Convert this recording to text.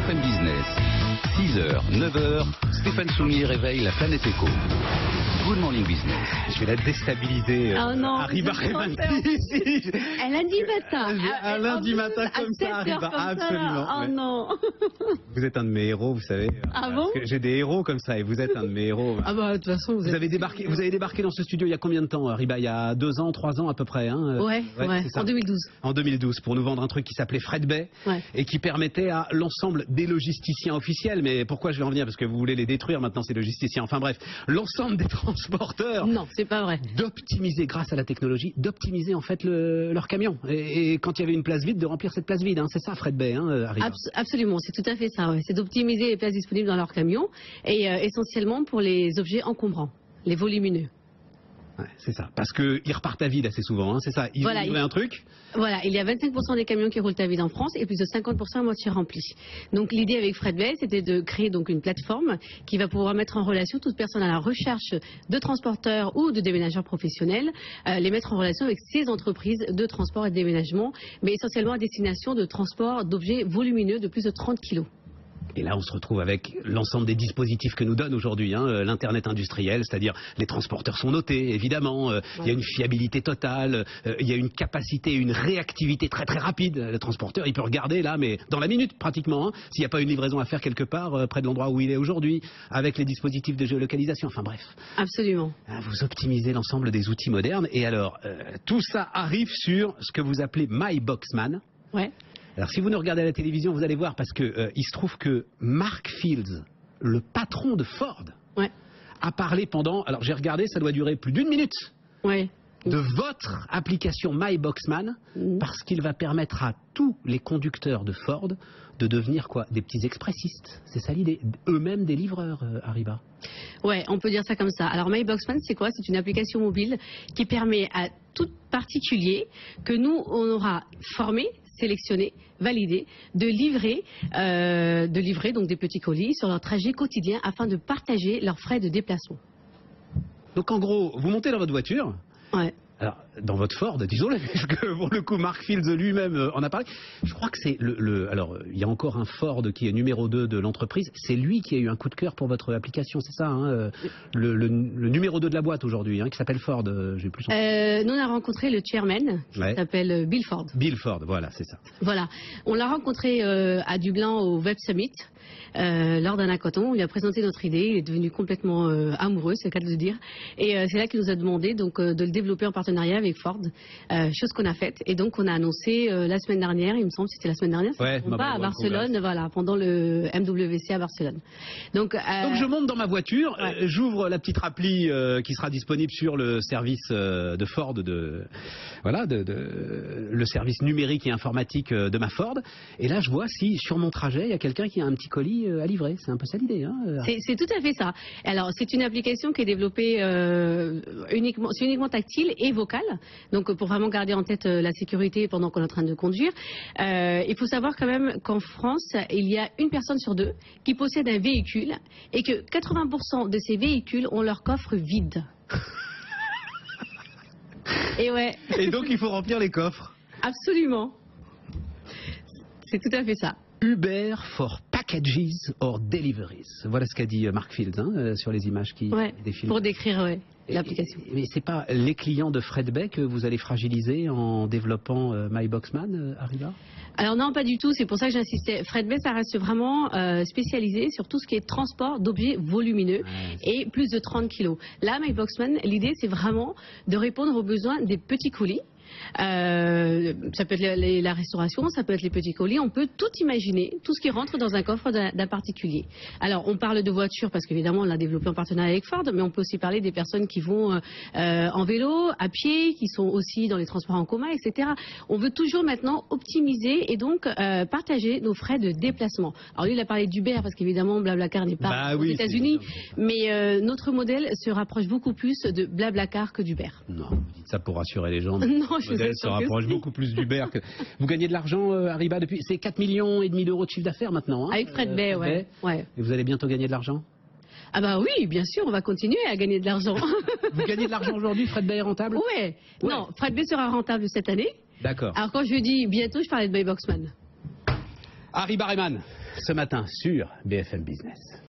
BFM Business. 6h, 9h, Stéphane Soumier réveille la planète éco. Good morning business. Je vais la déstabiliser. Oh non, Arriva un lundi matin. Un lundi matin comme ça, Arriva. Absolument. Oh non. Vous êtes un de mes héros, vous savez. Ah bon? J'ai des héros comme ça et vous êtes un de mes héros. Ah bah de toute façon vous avez débarqué dans ce studio il y a combien de temps, Arriva? Il y a 2 ans, 3 ans à peu près, hein? Ouais, en 2012. En 2012, pour nous vendre un truc qui s'appelait Fred Bay, et qui permettait à l'ensemble des logisticiens officiels, mais pourquoi je vais en venir? Parce que vous voulez les détruire maintenant, ces logisticiens. Enfin bref, l'ensemble des transporteurs. Non, c'est pas vrai. D'optimiser, grâce à la technologie, d'optimiser en fait leur camion. Et quand il y avait une place vide, de remplir cette place vide. Hein. C'est ça, Fred Bay, Arriva. Absolument, c'est tout à fait ça. Ouais. C'est d'optimiser les places disponibles dans leur camion, et essentiellement pour les objets encombrants, les volumineux. Ouais, c'est ça, parce qu'ils repartent à vide assez souvent, hein, c'est ça. Ils ont livré un truc. Voilà, il y a 25% des camions qui roulent à vide en France et plus de 50% à moitié remplis. Donc l'idée avec Fred Bay, c'était de créer donc une plateforme qui va pouvoir mettre en relation toute personne à la recherche de transporteurs ou de déménageurs professionnels, les mettre en relation avec ces entreprises de transport et de déménagement, mais essentiellement à destination de transport d'objets volumineux de plus de 30 kilos. Et là, on se retrouve avec l'ensemble des dispositifs que nous donne aujourd'hui, l'Internet industriel, c'est-à-dire les transporteurs sont notés, évidemment, il y a une fiabilité totale, il y a une capacité, une réactivité très très rapide. Le transporteur, il peut regarder là, mais dans la minute pratiquement, s'il n'y a pas une livraison à faire quelque part, près de l'endroit où il est aujourd'hui, avec les dispositifs de géolocalisation, enfin bref. Absolument. Vous optimisez l'ensemble des outils modernes, et alors, tout ça arrive sur ce que vous appelez MyBoxman. Ouais. Alors si vous nous regardez à la télévision, vous allez voir, parce que il se trouve que Mark Fields, le patron de Ford, a parlé pendant, alors j'ai regardé, ça doit durer plus d'1 minute, de votre application MyBoxman, parce qu'il va permettre à tous les conducteurs de Ford de devenir quoi? Des petits expressistes. C'est ça l'idée. Eux-mêmes des livreurs, Arriva. Ouais, on peut dire ça comme ça. Alors MyBoxman, c'est quoi? C'est une application mobile qui permet à tout particulier que nous, on aura formé, sélectionné, validé, de livrer donc des petits colis sur leur trajet quotidien afin de partager leurs frais de déplacement. Donc en gros, vous montez dans votre voiture. Ouais. Alors, dans votre Ford, disons-le, parce que pour le coup, Mark Fields lui-même en a parlé. Je crois que c'est alors, il y a encore un Ford qui est numéro 2 de l'entreprise. C'est lui qui a eu un coup de cœur pour votre application, c'est ça, hein, le numéro 2 de la boîte aujourd'hui, qui s'appelle Ford. J'ai plus son nom. Nous, on a rencontré le chairman, qui s'appelle Bill Ford. Bill Ford, voilà, c'est ça. Voilà. On l'a rencontré à Dublin au Web Summit. Lors d'un hackathon, on lui a présenté notre idée, il est devenu complètement amoureux, c'est le cas de le dire, et c'est là qu'il nous a demandé donc de le développer en partenariat avec Ford, chose qu'on a faite, et donc on a annoncé la semaine dernière, il me semble que c'était la semaine dernière, à Barcelone, voilà, pendant le MWC à Barcelone. Donc je monte dans ma voiture, j'ouvre la petite appli qui sera disponible sur le service de Ford, le service numérique et informatique de ma Ford, et là je vois si sur mon trajet il y a quelqu'un qui a un petit colis à livrer. C'est un peu ça l'idée. C'est tout à fait ça. Alors c'est une application qui est développée uniquement tactile et vocale, donc pour vraiment garder en tête la sécurité pendant qu'on est en train de conduire. Il faut savoir quand même qu'en France, il y a 1 personne sur 2 qui possède un véhicule et que 80% de ces véhicules ont leur coffre vide. Et donc il faut remplir les coffres. Absolument. C'est tout à fait ça. Uber for packages or deliveries. Voilà ce qu'a dit Mark Fields sur les images qui défilent. Pour décrire l'application. Mais c'est pas les clients de Fred Bay que vous allez fragiliser en développant MyBoxman, Arriva? Alors non, pas du tout. C'est pour ça que j'insistais. Fred Bay, ça reste vraiment spécialisé sur tout ce qui est transport d'objets volumineux et plus de 30 kilos. Là, MyBoxman, l'idée, c'est vraiment de répondre aux besoins des petits colis. Ça peut être la restauration, ça peut être les petits colis, on peut tout imaginer, tout ce qui rentre dans un coffre d'un particulier. Alors on parle de voitures parce qu'évidemment on l'a développé en partenariat avec Ford, mais on peut aussi parler des personnes qui vont en vélo, à pied, qui sont aussi dans les transports en commun, etc. On veut toujours maintenant optimiser et donc partager nos frais de déplacement. Alors lui il a parlé d'Uber parce qu'évidemment Blablacar n'est pas aux États-Unis, mais notre modèle se rapproche beaucoup plus de Blablacar que d'Uber. Non, vous dites ça pour rassurer les gens. Non, le modèle se rapproche beaucoup plus d'Uber. Vous gagnez de l'argent, Arriva, depuis... C'est 4,5 millions d'euros de chiffre d'affaires maintenant. Avec Fred Bay, ouais. Et vous allez bientôt gagner de l'argent? Ah bah oui, bien sûr, on va continuer à gagner de l'argent. Vous gagnez de l'argent aujourd'hui, Fred Bay est rentable? Ouais. Non, Fred Bay sera rentable cette année. D'accord. Alors quand je dis bientôt, je parlais de MyBoxman. Harry Barreman. ce matin sur BFM Business.